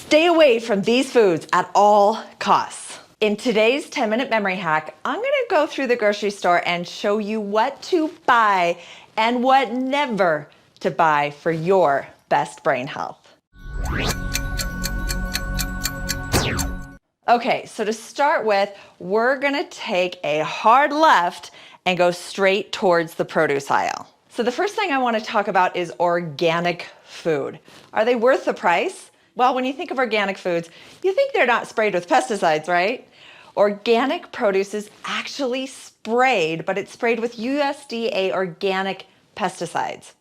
Stay away from these foods at all costs. In today's 10-minute memory hack, I'm gonna go through the grocery store and show you what to buy and what never to buy for your best brain health. Okay, so to start with, we're gonna take a hard left and go straight towards the produce aisle. So the first thing I wanna talk about is organic food. Are they worth the price? Well, when you think of organic foods, you think they're not sprayed with pesticides, right? Organic produce is actually sprayed, but it's sprayed with USDA organic pesticides.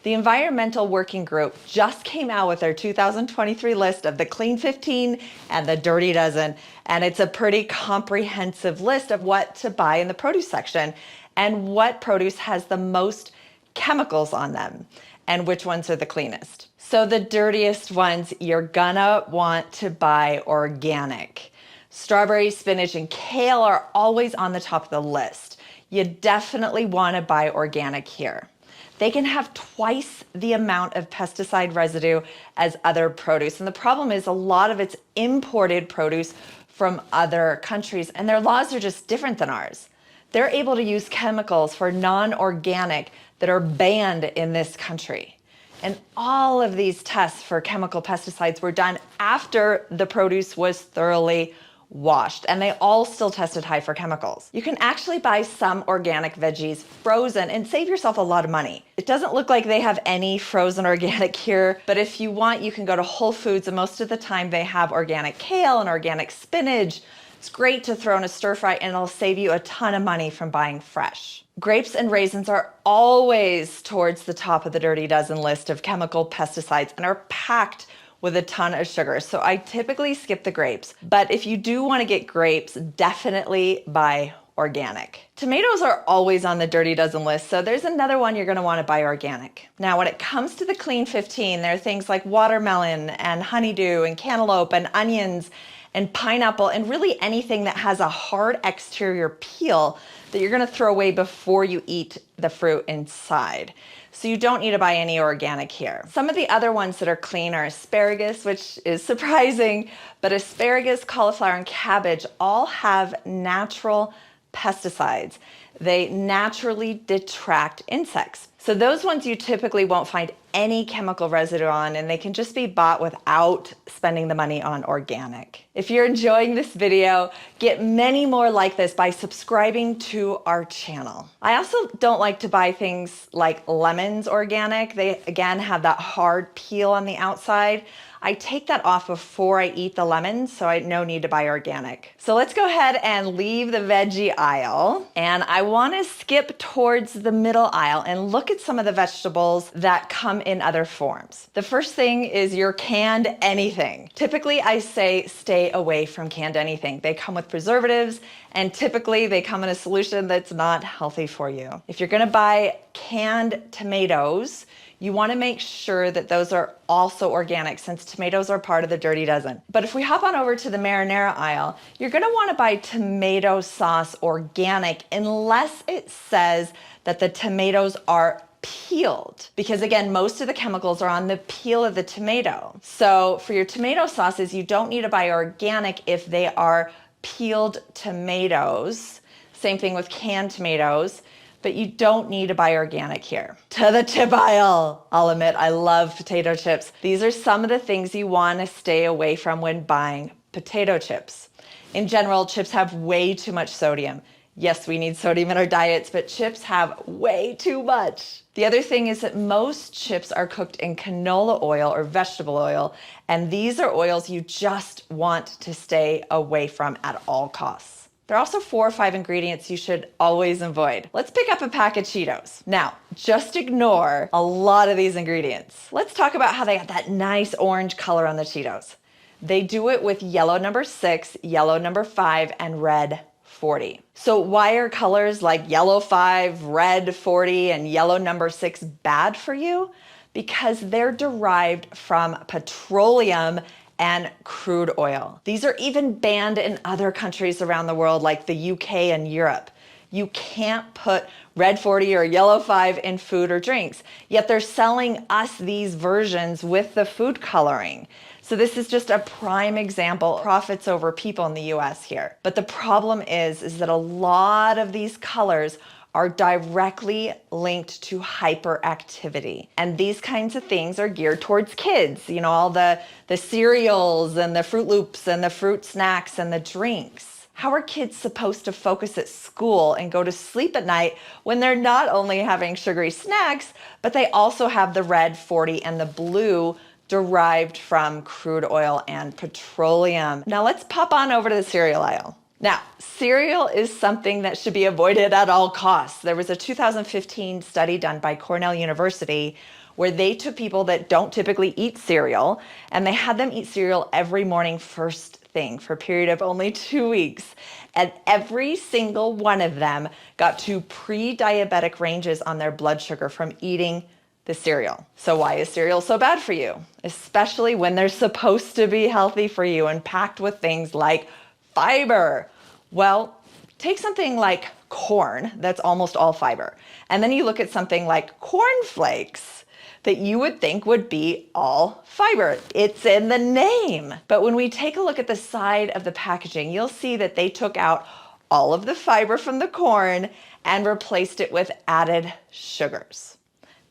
The Environmental Working Group just came out with their 2023 list of the Clean 15 and the Dirty Dozen, and it's a pretty comprehensive list of what to buy in the produce section and what produce has the most chemicals on them and which ones are the cleanest. So the dirtiest ones, you're gonna want to buy organic. Strawberries, spinach, and kale are always on the top of the list. You definitely wanna buy organic here. They can have twice the amount of pesticide residue as other produce. And the problem is a lot of it's imported produce from other countries, and their laws are just different than ours. They're able to use chemicals for non-organic that are banned in this country. And all of these tests for chemical pesticides were done after the produce was thoroughly washed, and they all still tested high for chemicals. You can actually buy some organic veggies frozen and save yourself a lot of money. It doesn't look like they have any frozen organic here, but if you want, you can go to Whole Foods, and most of the time they have organic kale and organic spinach. It's great to throw in a stir fry, and it'll save you a ton of money from buying fresh. Grapes and raisins are always towards the top of the Dirty Dozen list of chemical pesticides and are packed with a ton of sugar. So I typically skip the grapes, but if you do want to get grapes, definitely buy organic. Tomatoes are always on the Dirty Dozen list, so there's another one you're going to want to buy organic. Now, when it comes to the Clean 15, there are things like watermelon and honeydew and cantaloupe and onions and pineapple and really anything that has a hard exterior peel that you're going to throw away before you eat the fruit inside. So you don't need to buy any organic here. Some of the other ones that are clean are asparagus, which is surprising, but asparagus, cauliflower, and cabbage all have natural pesticides. They naturally detract insects. So those ones you typically won't find any chemical residue on, and they can just be bought without spending the money on organic. If you're enjoying this video, get many more like this by subscribing to our channel. I also don't like to buy things like lemons organic. They, again, have that hard peel on the outside. I take that off before I eat the lemons, so I no need to buy organic. So let's go ahead and leave the veggie aisle, and I want to skip towards the middle aisle and look at some of the vegetables that come in other forms. The first thing is your canned anything. Typically, I say stay away from canned anything. They come with preservatives, and typically they come in a solution that's not healthy for you. If you're gonna buy canned tomatoes, you want to make sure that those are also organic, since tomatoes are part of the Dirty Dozen. But if we hop on over to the marinara aisle, you're going to want to buy tomato sauce organic unless it says that the tomatoes are peeled, because again, most of the chemicals are on the peel of the tomato. So for your tomato sauces, you don't need to buy organic if they are peeled tomatoes. Same thing with canned tomatoes. But you don't need to buy organic here. To the chip aisle. I'll admit, I love potato chips. These are some of the things you want to stay away from when buying potato chips. In general, chips have way too much sodium. Yes, we need sodium in our diets, but chips have way too much. The other thing is that most chips are cooked in canola oil or vegetable oil, and these are oils you just want to stay away from at all costs. There are also 4 or 5 ingredients you should always avoid. Let's pick up a pack of Cheetos. Now, just ignore a lot of these ingredients. Let's talk about how they got that nice orange color on the Cheetos. They do it with yellow number 6, yellow number 5, and red 40. So why are colors like yellow 5, red 40, and yellow number 6 bad for you? Because they're derived from petroleum and crude oil. These are even banned in other countries around the world like the UK and Europe. You can't put red 40 or yellow 5 in food or drinks, yet they're selling us these versions with the food coloring. So this is just a prime example of profits over people in the US here. But the problem is that a lot of these colors are directly linked to hyperactivity. And these kinds of things are geared towards kids. You know, all the cereals and the Fruit Loops and the fruit snacks and the drinks. How are kids supposed to focus at school and go to sleep at night when they're not only having sugary snacks, but they also have the red 40 and the blue derived from crude oil and petroleum? Now let's pop on over to the cereal aisle. Now, cereal is something that should be avoided at all costs. There was a 2015 study done by Cornell University where they took people that don't typically eat cereal and they had them eat cereal every morning first thing for a period of only 2 weeks. And every single one of them got to pre-diabetic ranges on their blood sugar from eating the cereal. So why is cereal so bad for you? Especially when they're supposed to be healthy for you and packed with things like fiber. Well, take something like corn, that's almost all fiber. And then you look at something like cornflakes that you would think would be all fiber. It's in the name. But when we take a look at the side of the packaging, you'll see that they took out all of the fiber from the corn and replaced it with added sugars.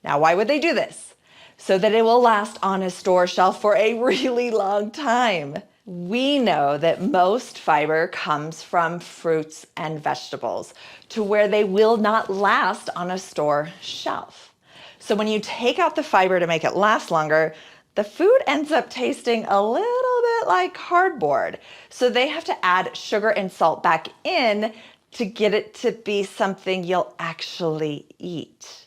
Now, why would they do this? So that it will last on a store shelf for a really long time. We know that most fiber comes from fruits and vegetables to where they will not last on a store shelf. So when you take out the fiber to make it last longer, the food ends up tasting a little bit like cardboard. So they have to add sugar and salt back in to get it to be something you'll actually eat.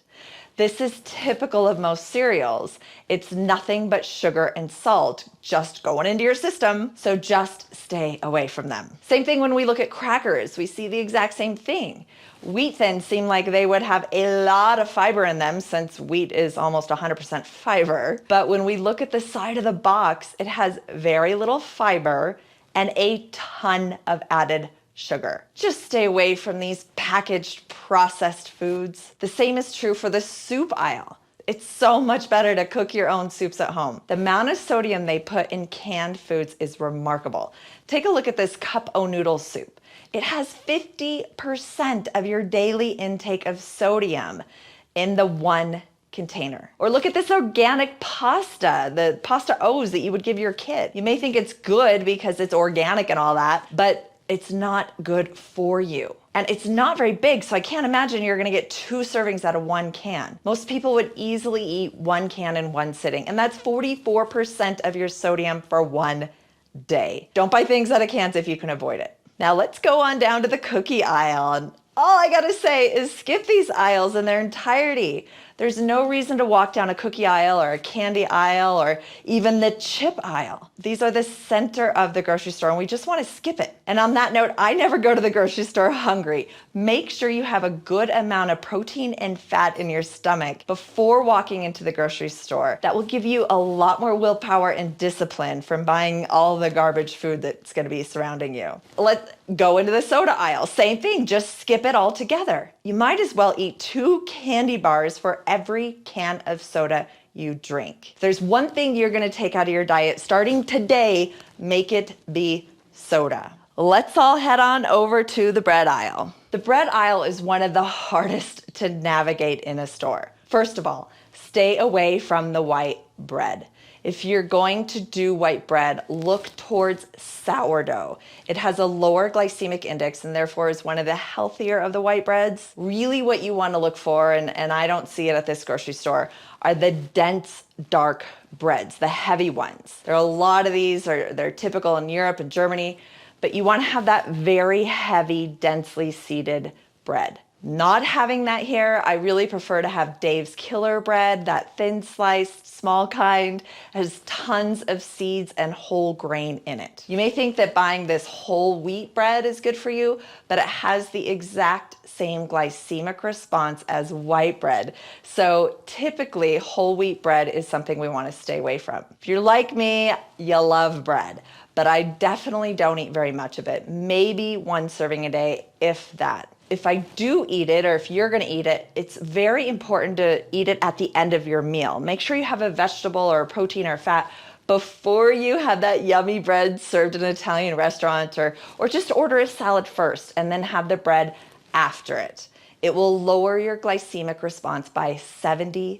This is typical of most cereals. It's nothing but sugar and salt just going into your system, so just stay away from them. Same thing when we look at crackers. We see the exact same thing. Wheat thins seem like they would have a lot of fiber in them since wheat is almost 100% fiber. But when we look at the side of the box, it has very little fiber and a ton of added sugar. Just stay away from these packaged processed foods. The same is true for the soup aisle. It's so much better to cook your own soups at home. The amount of sodium they put in canned foods is remarkable. Take a look at this cup o' noodle soup. It has 50% of your daily intake of sodium in the one container. Or look at this organic pasta, the pasta O's that you would give your kid. You may think it's good because it's organic and all that, but it's not good for you. And it's not very big, so I can't imagine you're gonna get 2 servings out of 1 can. Most people would easily eat 1 can in 1 sitting, and that's 44% of your sodium for 1 day. Don't buy things out of cans if you can avoid it. Now let's go on down to the cookie aisle. And all I gotta say is skip these aisles in their entirety. There's no reason to walk down a cookie aisle or a candy aisle or even the chip aisle. These are the center of the grocery store and we just want to skip it. And on that note, I never go to the grocery store hungry. Make sure you have a good amount of protein and fat in your stomach before walking into the grocery store. That will give you a lot more willpower and discipline from buying all the garbage food that's going to be surrounding you. Let's go into the soda aisle. Same thing, just skip it all together. You might as well eat 2 candy bars for every can of soda you drink. If there's one thing you're going to take out of your diet starting today, make it be soda. Let's all head on over to the bread aisle. The bread aisle is one of the hardest to navigate in a store. First of all, stay away from the white bread. If you're going to do white bread, look towards sourdough. It has a lower glycemic index and therefore is one of the healthier of the white breads. Really what you want to look for, and I don't see it at this grocery store, are the dense, dark breads, the heavy ones. There are a lot of these, they're typical in Europe and Germany, but you want to have that very heavy, densely seeded bread. Not having that here, I really prefer to have Dave's Killer Bread, that thin sliced, small kind, has tons of seeds and whole grain in it. You may think that buying this whole wheat bread is good for you, but it has the exact same glycemic response as white bread. So typically, whole wheat bread is something we want to stay away from. If you're like me, you love bread, but I definitely don't eat very much of it. Maybe 1 serving a day, if that. If I do eat it, or if you're gonna eat it, it's very important to eat it at the end of your meal. Make sure you have a vegetable or a protein or fat before you have that yummy bread served in an Italian restaurant, or just order a salad first and then have the bread after it. It will lower your glycemic response by 75%.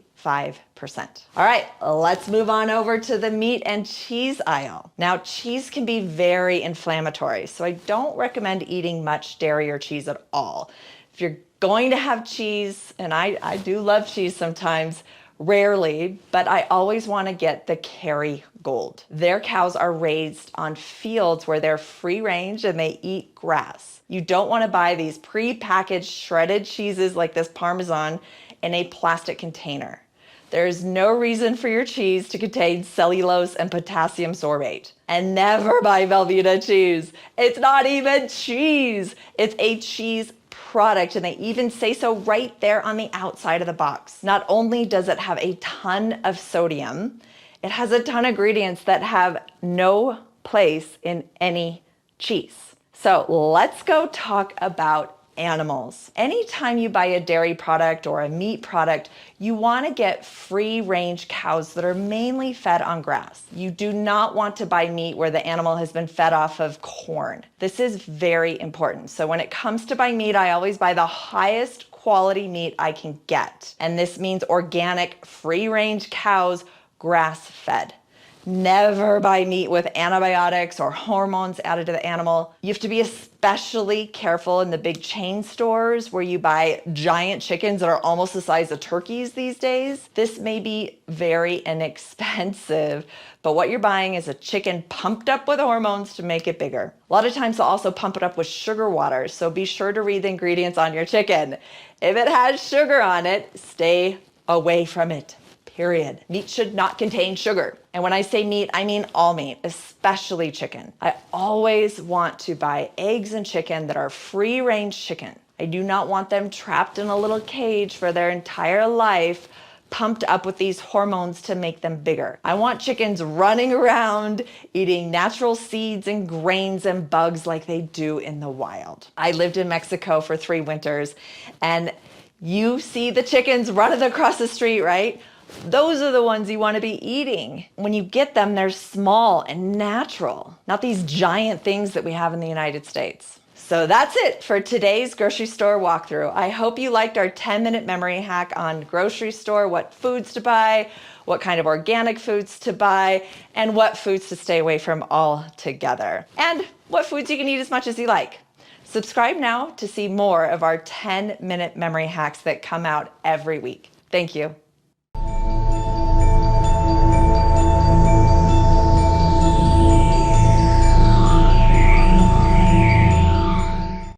All right, let's move on over to the meat and cheese aisle. Now, cheese can be very inflammatory, so I don't recommend eating much dairy or cheese at all. If you're going to have cheese, and I do love cheese sometimes, rarely, but I always want to get the Kerrygold. Their cows are raised on fields where they're free range and they eat grass. You don't want to buy these pre-packaged shredded cheeses like this Parmesan in a plastic container. There's no reason for your cheese to contain cellulose and potassium sorbate. And never buy Velveeta cheese. It's not even cheese. It's a cheese product, and they even say so right there on the outside of the box. Not only does it have a ton of sodium, it has a ton of ingredients that have no place in any cheese. So let's go talk about animals. Anytime you buy a dairy product or a meat product, you want to get free range cows that are mainly fed on grass. You do not want to buy meat where the animal has been fed off of corn. This is very important. So when it comes to buy meat, I always buy the highest quality meat I can get. And this means organic, free range cows, grass fed. Never buy meat with antibiotics or hormones added to the animal. You have to be especially careful in the big chain stores where you buy giant chickens that are almost the size of turkeys these days. This may be very inexpensive, but what you're buying is a chicken pumped up with hormones to make it bigger. A lot of times they'll also pump it up with sugar water, so be sure to read the ingredients on your chicken. If it has sugar on it, stay away from it. Period. Meat should not contain sugar. And when I say meat, I mean all meat, especially chicken. I always want to buy eggs and chicken that are free range chicken. I do not want them trapped in a little cage for their entire life, pumped up with these hormones to make them bigger. I want chickens running around, eating natural seeds and grains and bugs like they do in the wild. I lived in Mexico for 3 winters, and you see the chickens running across the street, right? Those are the ones you want to be eating. When you get them, they're small and natural, not these giant things that we have in the United States. So that's it for today's grocery store walkthrough. I hope you liked our 10-minute memory hack on grocery store, what foods to buy, what kind of organic foods to buy, and what foods to stay away from altogether, and what foods you can eat as much as you like. Subscribe now to see more of our 10-minute memory hacks that come out every week. Thank you.